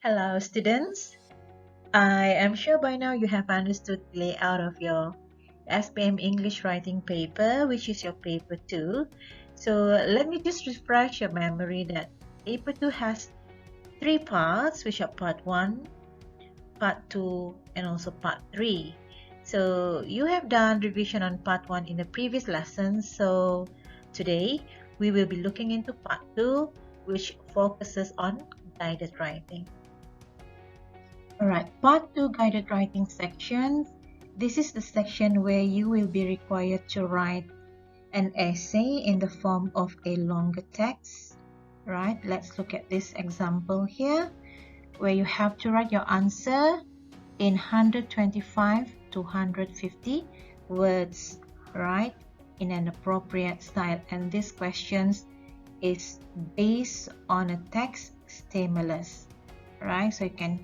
Hello students, I am sure by now you have understood the layout of your SPM English writing paper, which is your paper 2. So let me just refresh your memory that paper 2 has 3 parts, which are part 1, part 2 and also part 3. So you have done revision on part 1 in the previous lesson, so today we will be looking into part 2, which focuses on guided writing. Alright, part 2 guided writing sections. This is the section where you will be required to write an essay in the form of a longer text. Right, let's look at this example here where you have to write your answer in 125 to 150 words, right, in an appropriate style. And this questions is based on a text stimulus, right? So you can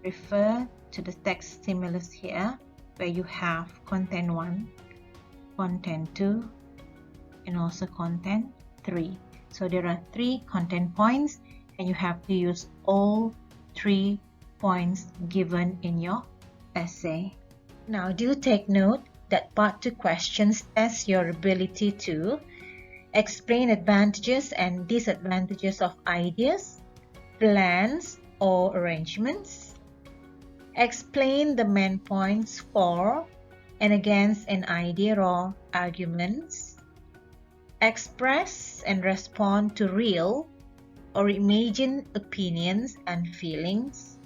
refer to the text stimulus here where you have content 1, content 2 and also content 3. So there are 3 content points and you have to use all 3 points given in your essay. Now do take note that part 2 questions test your ability to explain advantages and disadvantages of ideas, plans or arrangements, explain the main points for and against an idea or arguments, express and respond to real or imagined opinions and feelings,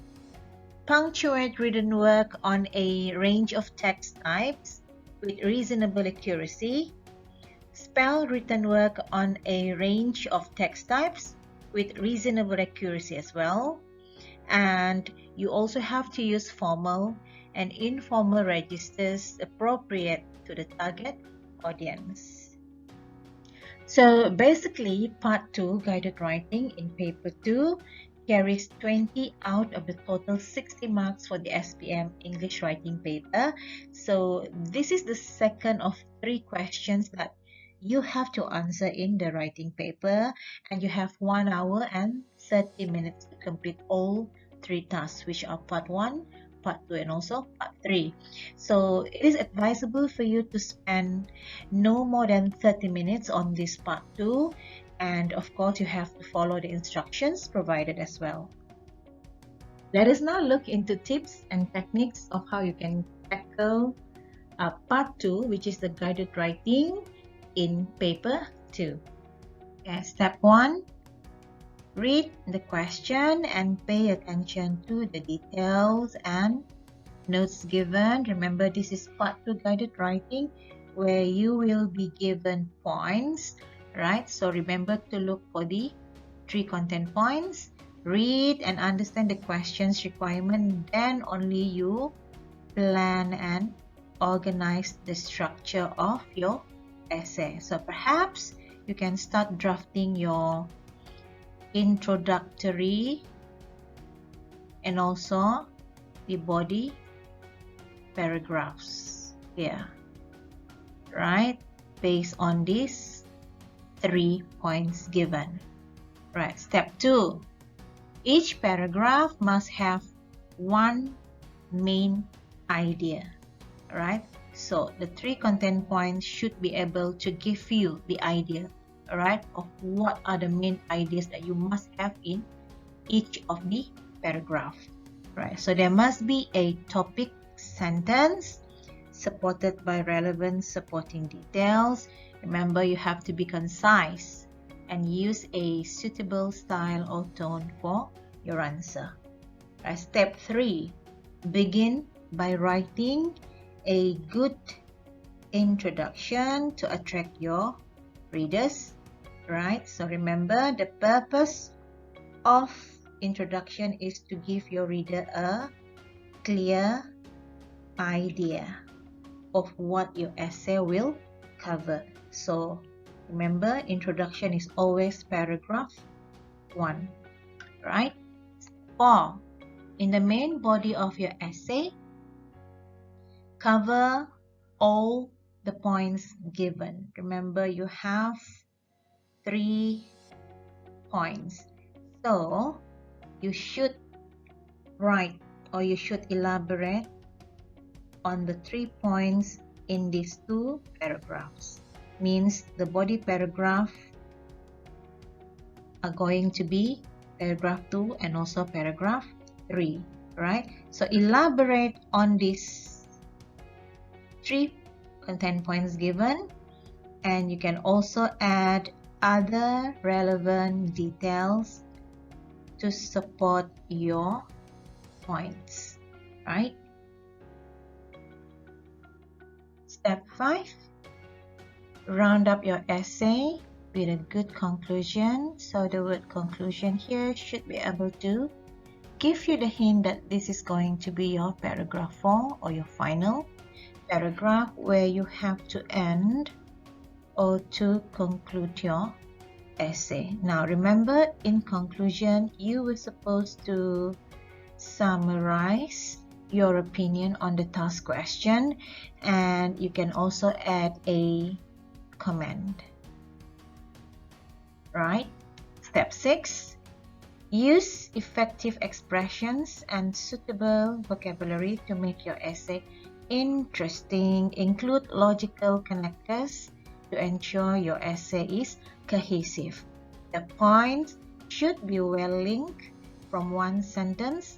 punctuate written work on a range of text types with reasonable accuracy, spell written work on a range of text types with reasonable accuracy as well, and you also have to use formal and informal registers appropriate to the target audience. So basically, part 2 guided writing in paper 2 carries 20 out of the total 60 marks for the SPM English writing paper. So this is the second of 3 questions that you have to answer in the writing paper, and you have 1 hour and 30 minutes to complete all 3 tasks, which are part 1, part 2 and also part 3. So it is advisable for you to spend no more than 30 minutes on this part 2, and of course you have to follow the instructions provided as well. Let us now look into tips and techniques of how you can tackle part 2, which is the guided writing in paper 2. Okay, step 1. Read the question and pay attention to the details and notes given. Remember, this is part 2 guided writing where you will be given points, right? So remember to look for the 3 content points. Read and understand the question's requirement, then only you plan and organize the structure of your essay. So perhaps you can start drafting your introductory and also the body paragraphs here, right, based on these 3 points given. Right, step 2. Each paragraph must have one main idea, right? So the 3 content points should be able to give you the idea, right, of what are the main ideas that you must have in each of the paragraph, right? So there must be a topic sentence supported by relevant supporting details. Remember, you have to be concise and use a suitable style or tone for your answer. Right, step 3. Begin by writing a good introduction to attract your readers, right? So remember, the purpose of introduction is to give your reader a clear idea of what your essay will cover. So remember, introduction is always paragraph 1, right? 4. In the main body of your essay, cover all the points given. Remember, you have 3 points. So you should write or you should elaborate on the 3 points in these 2 paragraphs. Means the body paragraph are going to be paragraph 2 and also paragraph 3, right? So elaborate on these 3 content points given, and you can also add other relevant details to support your points, right? Step 5, round up your essay with a good conclusion. So the word conclusion here should be able to give you the hint that this is going to be your paragraph 4 or your final paragraph where you have to end or to conclude your essay. Now remember, in conclusion, you were supposed to summarize your opinion on the task question, and you can also add a comment, right? Step 6, use effective expressions and suitable vocabulary to make your essay interesting. Include logical connectors to ensure your essay is cohesive. The points should be well linked from one sentence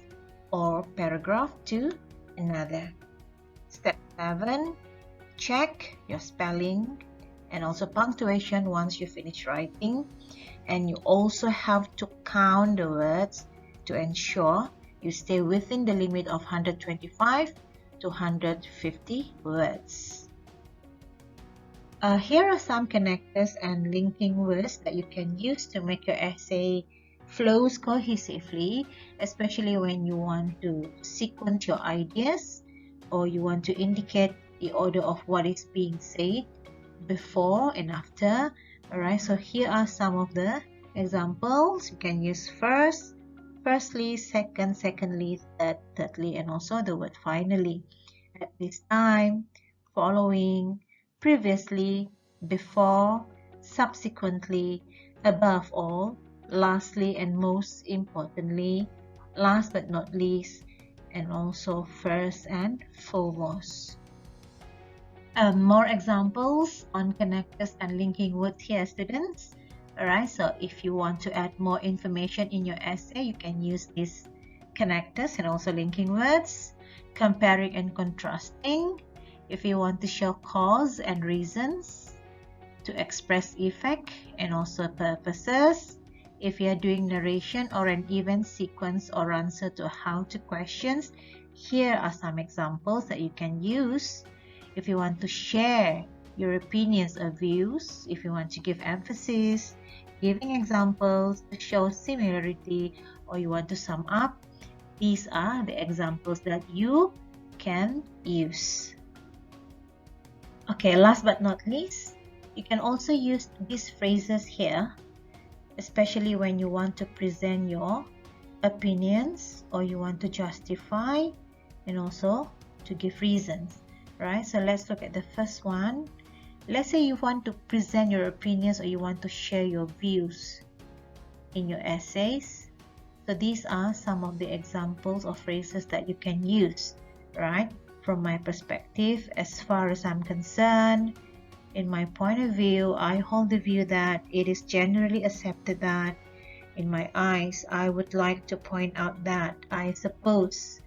or paragraph to another. Step 7, check your spelling and also punctuation once you finish writing. And you also have to count the words to ensure you stay within the limit of 125 to 150 words. Here are some connectors and linking words that you can use to make your essay flows cohesively, especially when you want to sequence your ideas or you want to indicate the order of what is being said before and after. Alright, so here are some of the examples. You can use firstly, second, secondly, thirdly, and also the word finally. At this time, following, previously, before, subsequently, above all, lastly, and most importantly, last but not least, and also first and foremost. More examples on connectors and linking words here, students. Alright, so if you want to add more information in your essay, you can use these connectors and also linking words. Comparing and contrasting, if you want to show cause and reasons, to express effect and also purposes. If you are doing narration or an event sequence or answer to how-to questions, here are some examples that you can use. If you want to share your opinions or views, if you want to give emphasis, giving examples to show similarity, or you want to sum up, these are the examples that you can use. Okay, last but not least, you can also use these phrases here, especially when you want to present your opinions or you want to justify and also to give reasons. Right, so let's look at the first one. Let's say you want to present your opinions or you want to share your views in your essays. So these are some of the examples of phrases that you can use, right? From my perspective, as far as I'm concerned, in my point of view, I hold the view that it is generally accepted that, in my eyes, I would like to point out that, I suppose,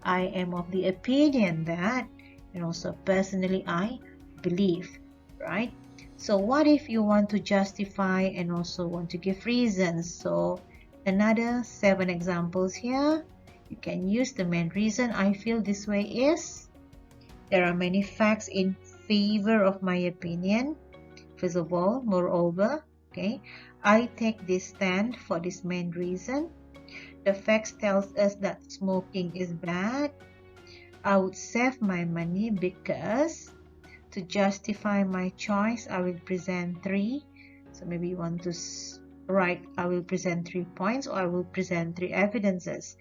I am of the opinion that, and also personally I believe, right? So what if you want to justify and also want to give reasons? So another 7 examples here. You can use the main reason I feel this way is, there are many facts in favor of my opinion. First of all, moreover, okay, I take this stand for this main reason. The facts tells us that smoking is bad. I would save my money because, to justify my choice, I will present 3. So maybe you want to write, I will present 3 points or I will present 3 evidences.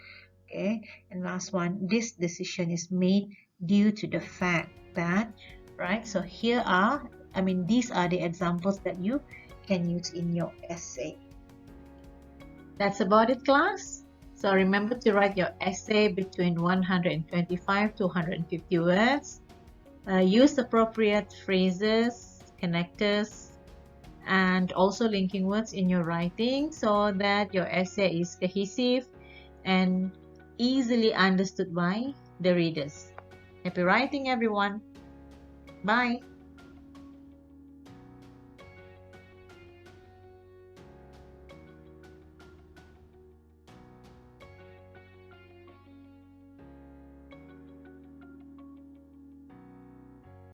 Okay, and last one, this decision is made due to the fact that, right? So here are, these are the examples that you can use in your essay. That's about it, class. So remember to write your essay between 125 to 150 words. Use appropriate phrases, connectors, and also linking words in your writing so that your essay is cohesive and easily understood by the readers. Happy writing, everyone. Bye.